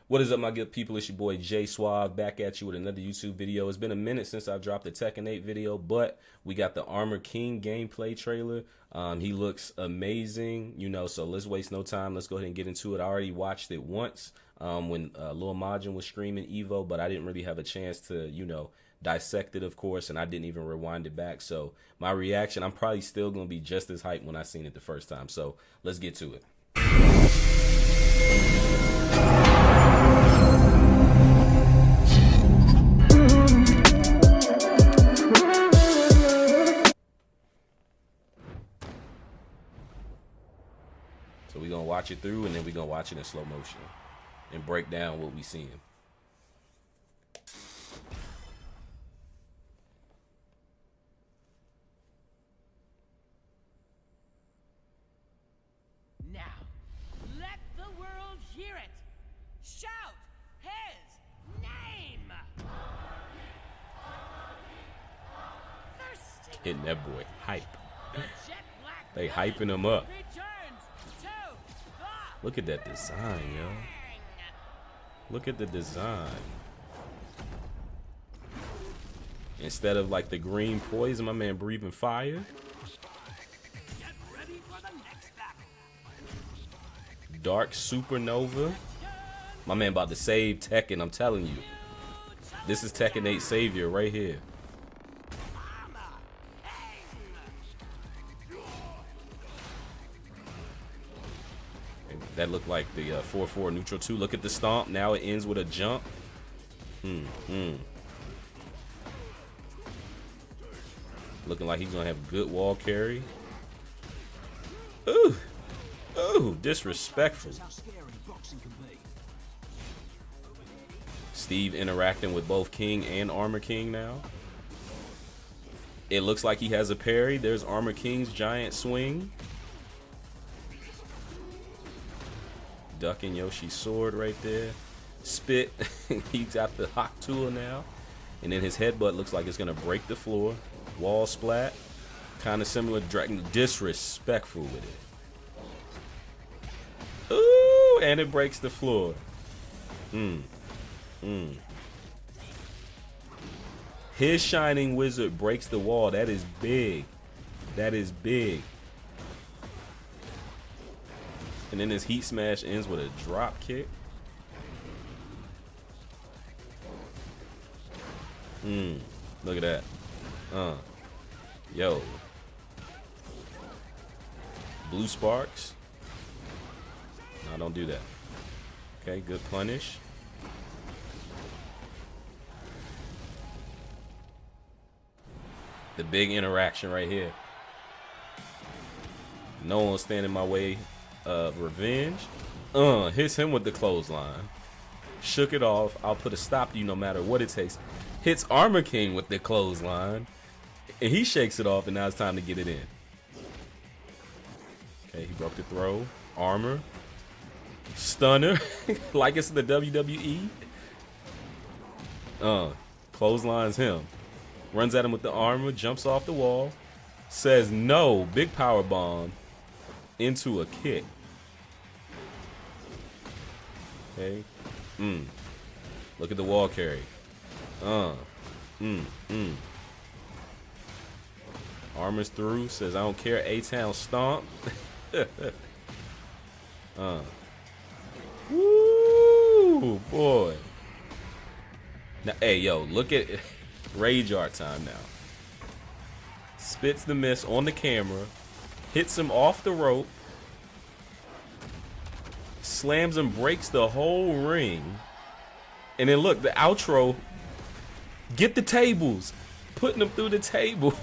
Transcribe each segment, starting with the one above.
What is up, my good people? It's your boy Jay Suave back at you with another YouTube video. It's been a minute since I dropped the Tekken 8 video, but we got the Armor King gameplay trailer. He looks amazing, you know, so let's waste no time. Let's go ahead and get into it. I already watched it once when Lil Majin was streaming Evo, but I didn't really have a chance to, you know, dissect it, of course, and I didn't even rewind it back. So my reaction, I'm probably still going to be just as hyped when I seen it the first time. So let's get to it. So we're going to watch it through, and then we're going to watch it in slow motion and break down what we seeing. Now, let the world hear it. Shout his name. Thirsting Hitting that boy hype. the jet black They lion hyping him up. returns to the Look at that design, yo. ring. Look at the design. Instead of like the green poison, my man breathing fire. Get ready for the next battle. Dark supernova. My man about to save Tekken, I'm telling you. This is Tekken 8 savior right here. That looked like the 4-4 neutral 2. Look at the stomp. Now it ends with a jump. Looking like he's going to have good wall carry. Ooh. Ooh, disrespectful. Steve interacting with both King and Armor King now. It looks like he has a parry. There's Armor King's giant swing. Ducking Yoshi's sword right there. Spit. He's got the hot tool now. And then his headbutt looks like it's going to break the floor. Wall splat. Kind of similar to Dragon. Disrespectful with it. Ooh, and it breaks the floor. His Shining Wizard breaks the wall. That is big. That is big. And then his Heat Smash ends with a drop kick. Look at that. Yo. Blue Sparks. No, don't do that. Okay, good punish. The big interaction right here. No one stand in my way of revenge. Hits him with the clothesline. Shook it off. I'll put a stop to you no matter what it takes. Hits Armor King with the clothesline. And he shakes it off, and now it's time to get it in. Okay, he broke the throw. Armor. Stunner. Like it's the WWE. Clotheslines him. Runs at him with the armor. Jumps off the wall. Says no. Big power bomb. Into a kick. Okay. Look at the wall carry. Armor's through. Says I don't care. A-Town stomp. Woo, boy. Now, hey, yo, look at Rage Art time now. Spits the miss on the camera. Hits him off the rope. Slams him, breaks the whole ring. And then look, the outro. Get the tables. Putting them through the table.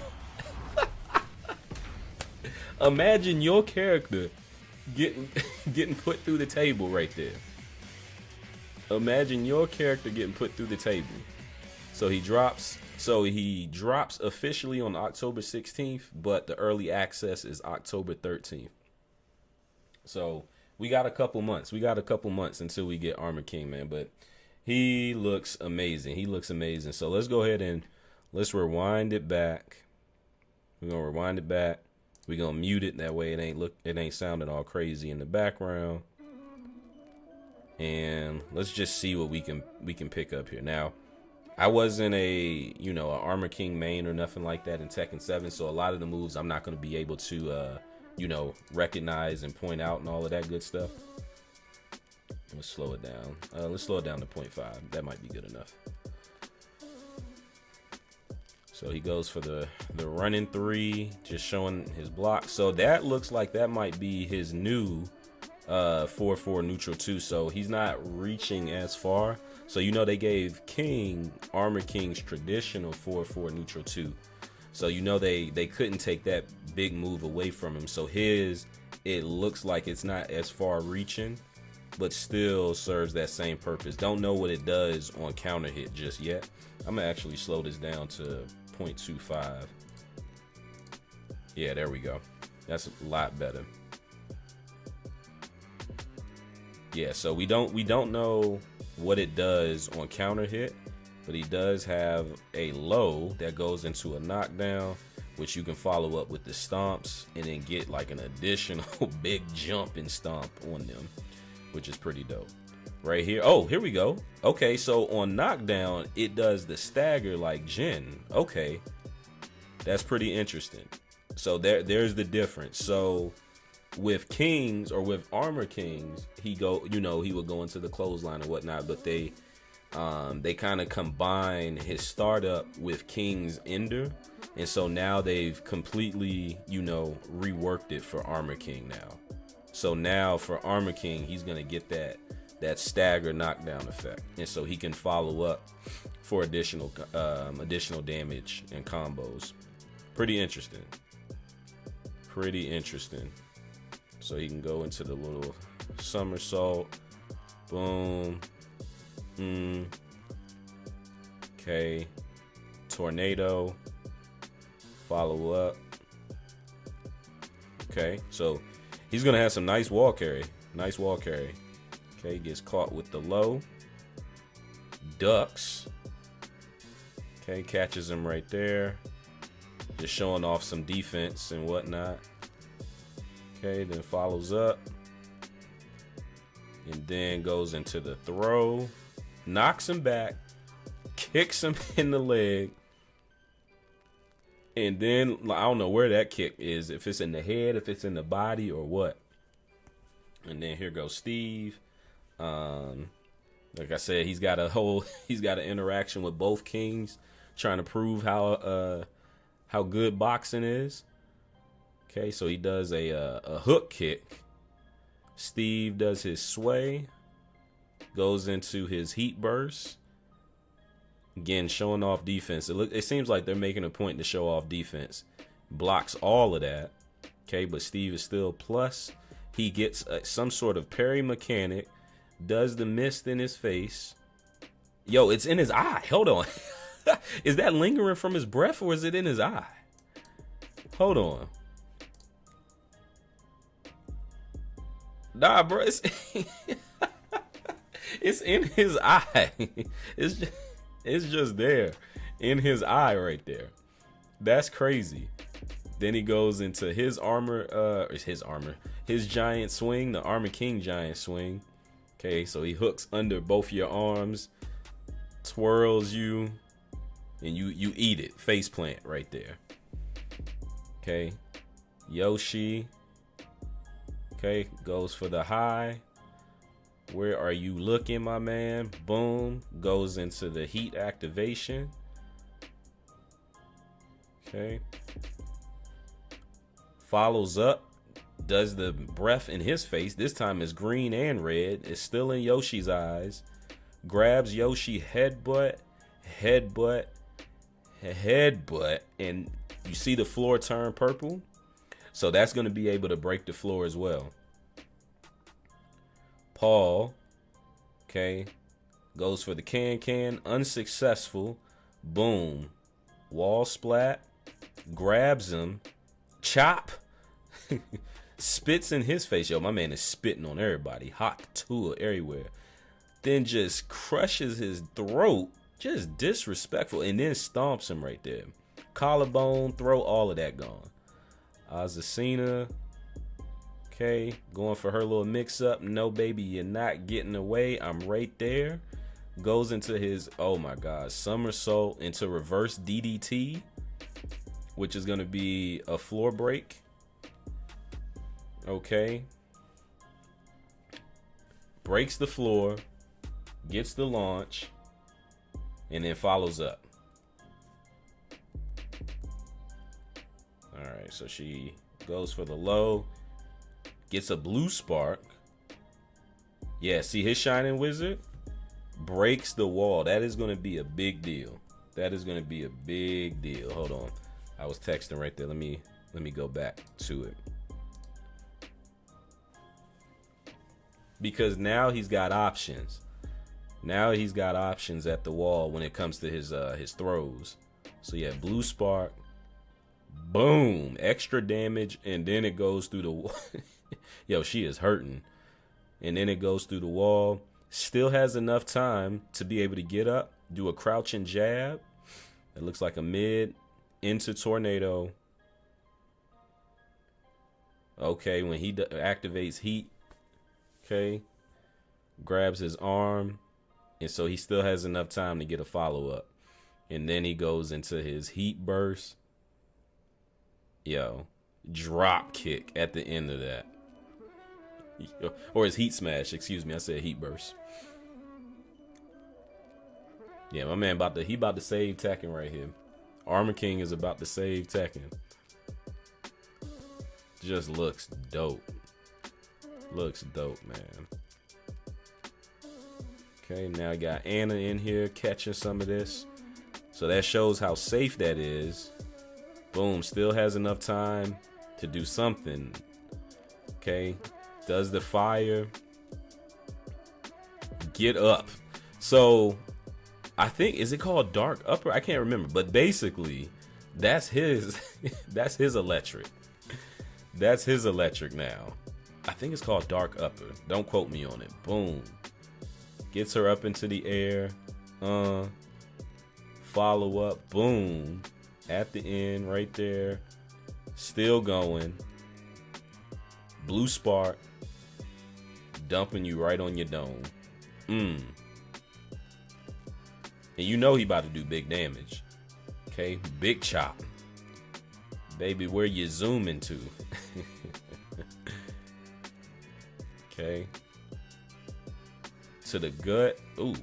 Imagine your character getting put through the table right there. Imagine your character getting put through the table. So he drops officially on October 16th, but the early access is October 13th. So we got a couple months. We got a couple months until we get Armor King, man. But he looks amazing. He looks amazing. So let's go ahead and let's rewind it back. We're gonna rewind it back. We're gonna mute it that way it ain't sounding all crazy in the background. and let's just see what we can pick up here. Now, I wasn't a an Armor King main or nothing like that in Tekken 7, so a lot of the moves I'm not going to be able to recognize and point out and all of that good stuff. Let's slow it down. Let's slow it down to 0.5. That might be good enough. So he goes for the running 3, just showing his block. So that looks like that might be his new 4-4 neutral 2. So he's not reaching as far. So they gave Armor King's traditional 4-4 neutral 2. So they couldn't take that big move away from him. So it looks like it's not as far reaching, but still serves that same purpose. Don't know what it does on counter hit just yet. I'm gonna actually slow this down to 0.25. Yeah, there we go. That's a lot better. Yeah, so we don't know what it does on counter hit, but he does have a low that goes into a knockdown, which you can follow up with the stomps and then get like an additional big jump and stomp on them, which is pretty dope. Right here. Oh, here we go. Okay, so on knockdown, it does the stagger like Jin. Okay, that's pretty interesting. So there's the difference. So with Kings, or with Armor Kings, he would go into the clothesline and whatnot, but they kind of combine his startup with King's ender, and so now they've completely reworked it for Armor King now. So now for Armor King, he's gonna get that stagger knockdown effect, and so he can follow up for additional damage and combos. Pretty interesting. So he can go into the little somersault, boom, okay, tornado, follow up. Okay, so he's gonna have some nice wall carry. Okay, gets caught with the low, ducks. Okay, catches him right there, just showing off some defense and whatnot. Okay, then follows up, and then goes into the throw, knocks him back, kicks him in the leg, and then I don't know where that kick is, if it's in the head, if it's in the body, or what. And then here goes Steve. Like I said, he's got an interaction with both Kings, trying to prove how good boxing is. Okay, so he does a hook kick. Steve does his sway, goes into his heat burst. Again, showing off defense. It seems like they're making a point to show off defense. Blocks all of that. Okay, but Steve is still plus. He gets some sort of parry mechanic. Does the mist in his face. Yo, it's in his eye. Hold on. Is that lingering from his breath, or is it in his eye? Hold on. Nah, bro. It's in his eye. It's just there. In his eye right there. That's crazy. Then he goes into his giant swing, the Armor King giant swing. Okay, so he hooks under both your arms, twirls you, and you eat it. Face plant right there. Okay, Yoshi. Okay, goes for the high. Where are you looking, my man? Boom, goes into the heat activation. Okay. Follows up, does the breath in his face. This time it's green and red. It's still in Yoshi's eyes. Grabs Yoshi, headbutt, and you see the floor turn purple. So that's going to be able to break the floor as well. Paul, okay, goes for the can, unsuccessful. Boom, wall splat, grabs him, chop, spits in his face. Yo, my man is spitting on everybody. Hot tool everywhere. Then just crushes his throat. Just disrespectful. And then stomps him right there. Collarbone, throw, all of that gone. Azucena. Okay, going for her little mix-up. No, baby, you're not getting away. I'm right there. Goes into his, oh my God, somersault into reverse DDT, which is going to be a floor break. Okay. Breaks the floor, gets the launch, and then follows up. All right, so she goes for the low, gets a blue spark. Yeah, see his Shining Wizard breaks the wall. That is going to be a big deal. That is going to be a big deal. Hold on, I was texting right there. Let me go back to it. Because now he's got options. Now he's got options at the wall when it comes to his throws. So yeah, blue spark, boom, extra damage, and then it goes through the wall. Yo, she is hurting. And then it goes through the wall. Still has enough time to be able to get up, do a crouching jab. It looks like a mid into tornado. Okay, when he activates heat. Okay, grabs his arm, and so he still has enough time to get a follow-up. And then he goes into his heat burst. Yo, drop kick at the end of that. Or his heat smash, excuse me, I said heat burst. Yeah, my man about to save Tekken right here. Armor King is about to save Tekken. Just looks dope. Looks dope, man. Okay, now I got Anna in here catching some of this. So that shows how safe that is. Boom, still has enough time to do something. Okay, does the fire. Get up. So I think, is it called Dark Upper? I can't remember, but basically that's his that's his electric. That's his electric now. I think it's called Dark Upper. Don't quote me on it. Boom. Gets her up into the air. Follow up. Boom. At the end right there. Still going. Blue spark. Dumping you right on your dome. And you know he about to do big damage. Okay. Big chop. Baby, where you zooming to? Okay. To the gut. Ooh.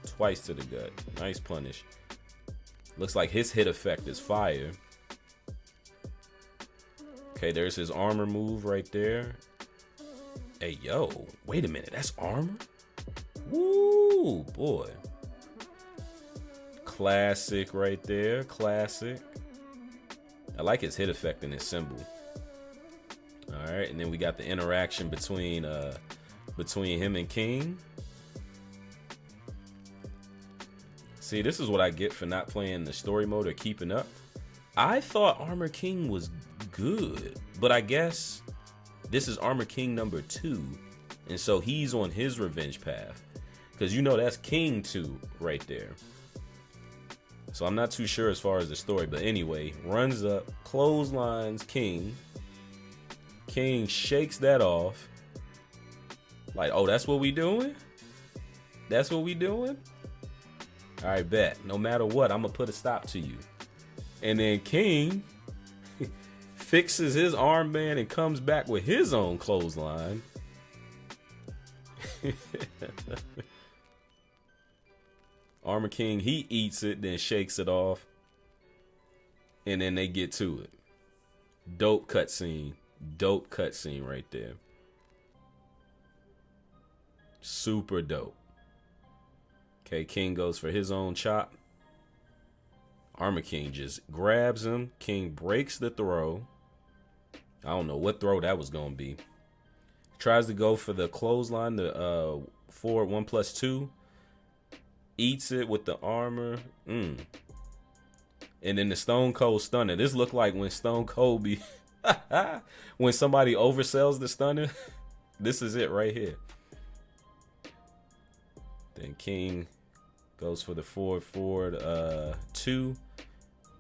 Twice to the gut. Nice punish. Looks like his hit effect is fire. Okay, there's his armor move right there. Hey, yo. Wait a minute. That's armor? Woo, boy. Classic right there. Classic. I like his hit effect and his symbol. All right, and then we got the interaction between him and King. See, this is what I get for not playing the story mode or keeping up. I thought Armor King was good, but I guess this is Armor King number 2, and so he's on his revenge path, because you know that's King 2 right there. So I'm not too sure as far as the story, but anyway, runs up, clotheslines King. King shakes that off. Like, oh, that's what we doing? That's what we doing? All right, bet. No matter what, I'm going to put a stop to you. And then King fixes his armband and comes back with his own clothesline. Armor King, he eats it, then shakes it off. And then they get to it. Dope cutscene. Dope cutscene right there. Super dope. Okay, King goes for his own chop. Armor King just grabs him. King breaks the throw. I don't know what throw that was going to be. Tries to go for the clothesline, the forward 1+2. Eats it with the armor. And then the Stone Cold Stunner. This looked like when Stone Cold be... when somebody oversells the stunner. This is it right here. Then King goes for the forward 2.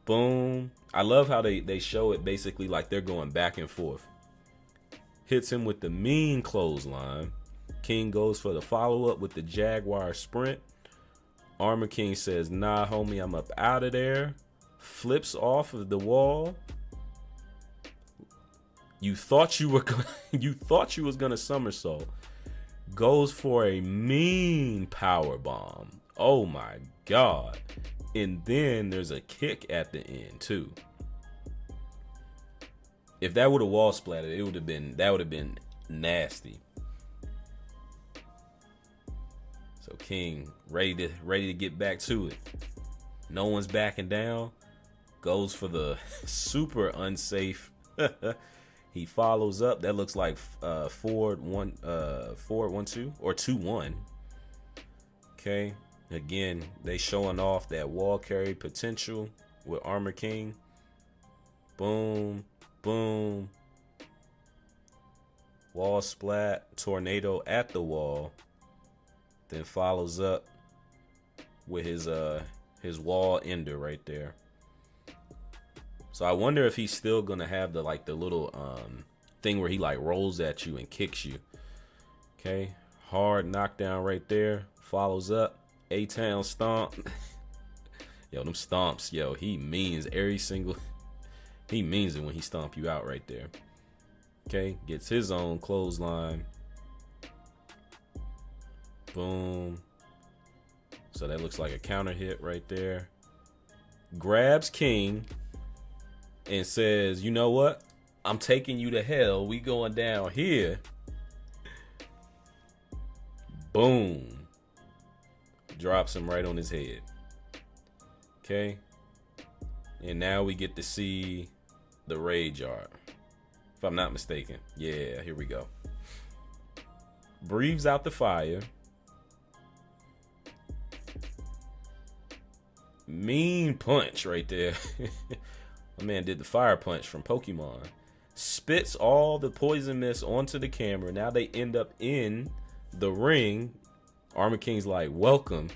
Boom. I love how they show it basically like they're going back and forth. hits him with the mean clothesline. King goes for the follow-up with the Jaguar sprint. Armor King says, nah, homie, I'm up out of there. Flips off of the wall. You thought you were you thought you was gonna somersault. Goes for a mean power bomb. Oh my God. And then there's a kick at the end too. If that would have wall splattered, that would have been nasty. So King ready to get back to it. No one's backing down. Goes for the super unsafe. He follows up. That looks like forward 1-2 or 2-1. Okay. Again, they showing off that wall carry potential with Armor King. Boom, boom. Wall splat, tornado at the wall. Then follows up with his wall ender right there. So I wonder if he's still gonna have the little thing where he like rolls at you and kicks you. Okay, hard knockdown right there. Follows up, A-Town stomp. Yo, them stomps, yo, he means every single. He means it when he stomp you out right there. Okay, gets his own clothesline. Boom. So that looks like a counter hit right there. Grabs King and says, you know what? I'm taking you to hell. We going down here. Boom. Drops him right on his head. Okay. And now we get to see the rage art. If I'm not mistaken. Yeah, here we go. Breathes out the fire. Mean punch right there. My man did the fire punch from Pokemon. Spits all the poison mist onto the camera. Now they end up in the ring. Armor King's like, welcome.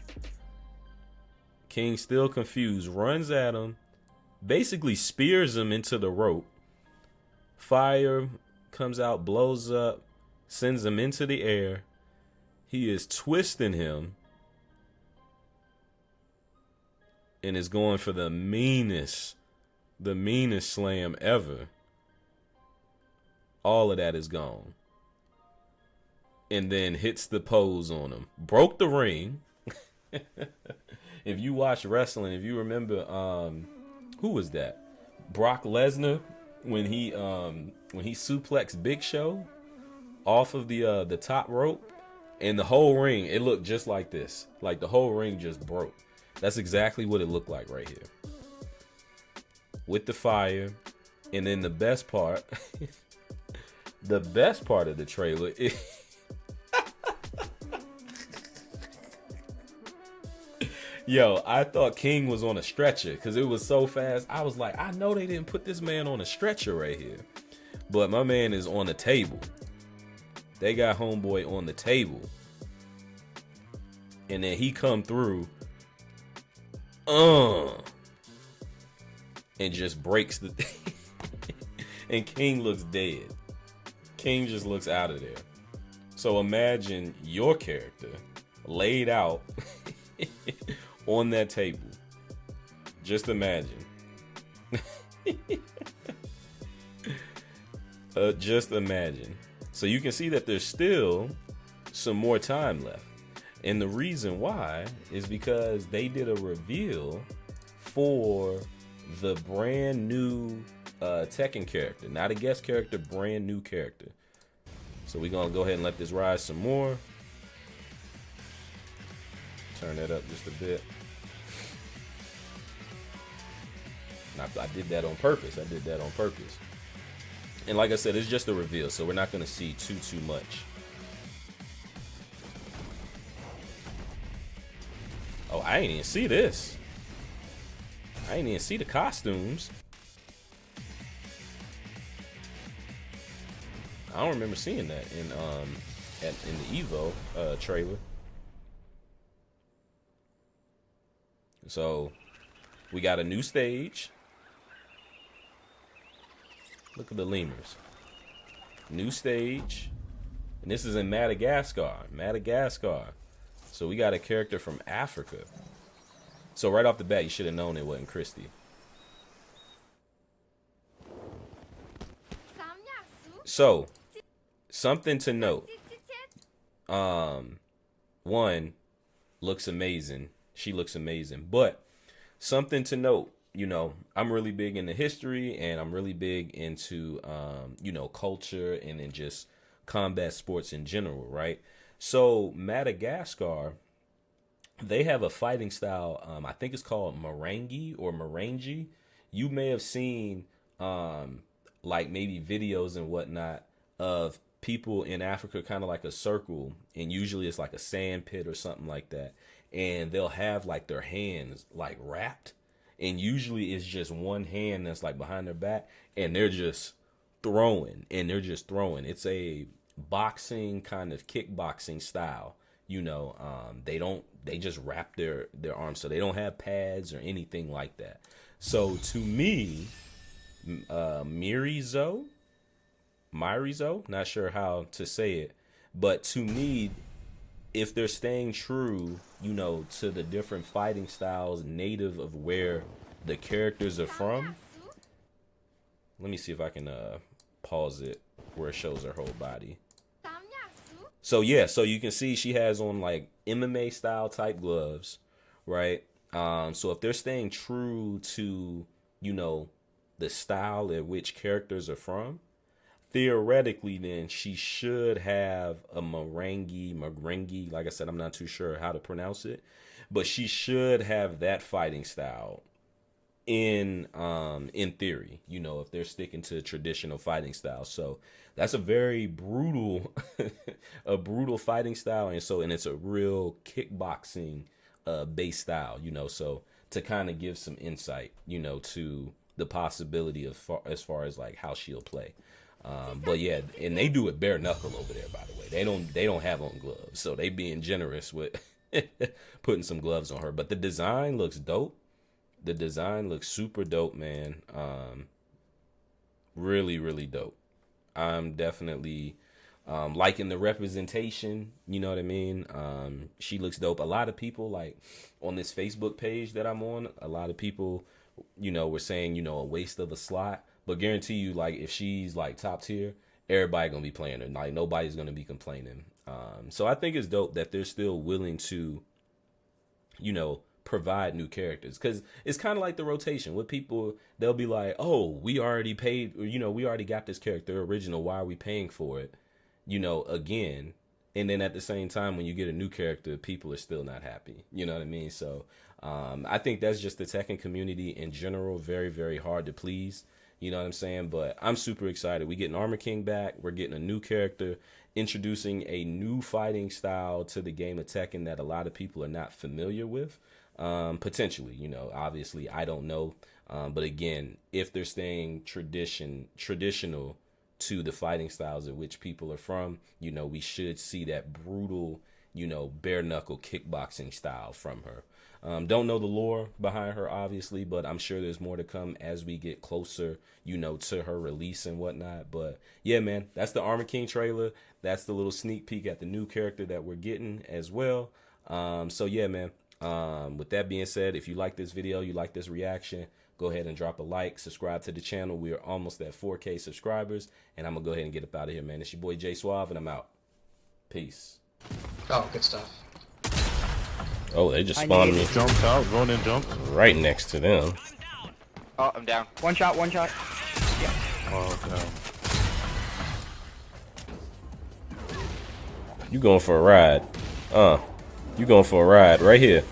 King still confused. Runs at him. Basically spears him into the rope. Fire comes out, blows up. Sends him into the air. He is twisting him. And is going for the meanest slam ever. All of that is gone. And then hits the pose on him. Broke the ring. If you watch wrestling, if you remember, who was that? Brock Lesnar when he suplexed Big Show off of the top rope, and the whole ring, it looked just like this. Like the whole ring just broke. That's exactly what it looked like right here. With the fire. And then the best part, the best part of the trailer is yo, I thought King was on a stretcher because it was so fast. I was like, I know they didn't put this man on a stretcher right here. But my man is on the table. They got homeboy on the table. And then he come through. And just breaks the and King looks dead. King just looks out of there. So imagine your character laid out on that table. Just imagine. Just imagine. So you can see that there's still some more time left. And the reason why is because they did a reveal for the brand new Tekken character. Not a guest character, brand new character. So we're going to go ahead and let this rise some more. Turn that up just a bit. I did that on purpose. And like I said, it's just a reveal, so we're not going to see too much. Oh, I ain't even see this. I ain't even see the costumes. I don't remember seeing that in the Evo trailer. So we got a new stage. Look at the lemurs. New stage. And this is in Madagascar. So we got a character from Africa. So right off the bat, you should have known it wasn't Christy. So, something to note. One, looks amazing. She looks amazing. But something to note, you know, I'm really big into history and I'm really big into, you know, culture and then just combat sports in general, right? So Madagascar, they have a fighting style. I think it's called Merengue or Merengue. You may have seen, like maybe videos and whatnot of people in Africa, kind of like a circle, and usually it's like a sand pit or something like that, and they'll have like their hands like wrapped, and usually it's just one hand that's like behind their back, and they're just throwing. It's a boxing kind of kickboxing style, you know. They just wrap their arms, so they don't have pads or anything like that. So to me, Miary, not sure how to say it, but to me, if they're staying true, you know, to the different fighting styles native of where the characters are from. Let me see if I can pause it where it shows her whole body. So yeah, so you can see she has on like MMA style type gloves, right? So if they're staying true to, you know, the style at which characters are from, theoretically then she should have a merengue. Like I said, I'm not too sure how to pronounce it, but she should have that fighting style in theory, you know, if they're sticking to traditional fighting style. So that's a very brutal a brutal fighting style, and it's a real kickboxing based style, you know, so to kind of give some insight, you know, to the possibility of as far as like how she'll play. But yeah, and they do it bare knuckle over there, by the way. They don't have on gloves, so they being generous with putting some gloves on her. But the design looks dope. The design looks super dope, man. Really, really dope. I'm definitely liking the representation, you know what I mean? She looks dope. A lot of people, like on this Facebook page that I'm on, a lot of people, you know, were saying, you know, a waste of a slot. But guarantee you, like, if she's like top tier, everybody gonna be playing her. Like, nobody's gonna be complaining. So I think it's dope that they're still willing to, you know, provide new characters, because it's kind of like the rotation with people. They'll be like, oh, we already paid, or, you know, we already got this character original, why are we paying for it, you know, again? And then at the same time, when you get a new character, people are still not happy, you know what I mean? So I think that's just the Tekken community in general, very, very hard to please, you know what I'm saying? But I'm super excited. We getting Armor King back, we're getting a new character, introducing a new fighting style to the game of Tekken that a lot of people are not familiar with. Potentially, you know, obviously I don't know, but again, if they're staying traditional to the fighting styles at which people are from, you know, we should see that brutal, you know, bare knuckle kickboxing style from her. Don't know the lore behind her, obviously, but I'm sure there's more to come as we get closer, you know, to her release and whatnot. But yeah, man, that's the Armor King trailer. That's the little sneak peek at the new character that we're getting as well. So yeah, man. With that being said, if you like this video, you like this reaction, go ahead and drop a like, subscribe to the channel. We are almost at 4K subscribers, and I'm gonna go ahead and get up out of here, man. It's your boy Jay Suave, and I'm out. Peace. Oh, good stuff. Oh, they just spawned me. Jumped out, running jump. Right next to them. Oh, I'm down. One shot. Yeah. Oh, damn. You going for a ride. You going for a ride right here.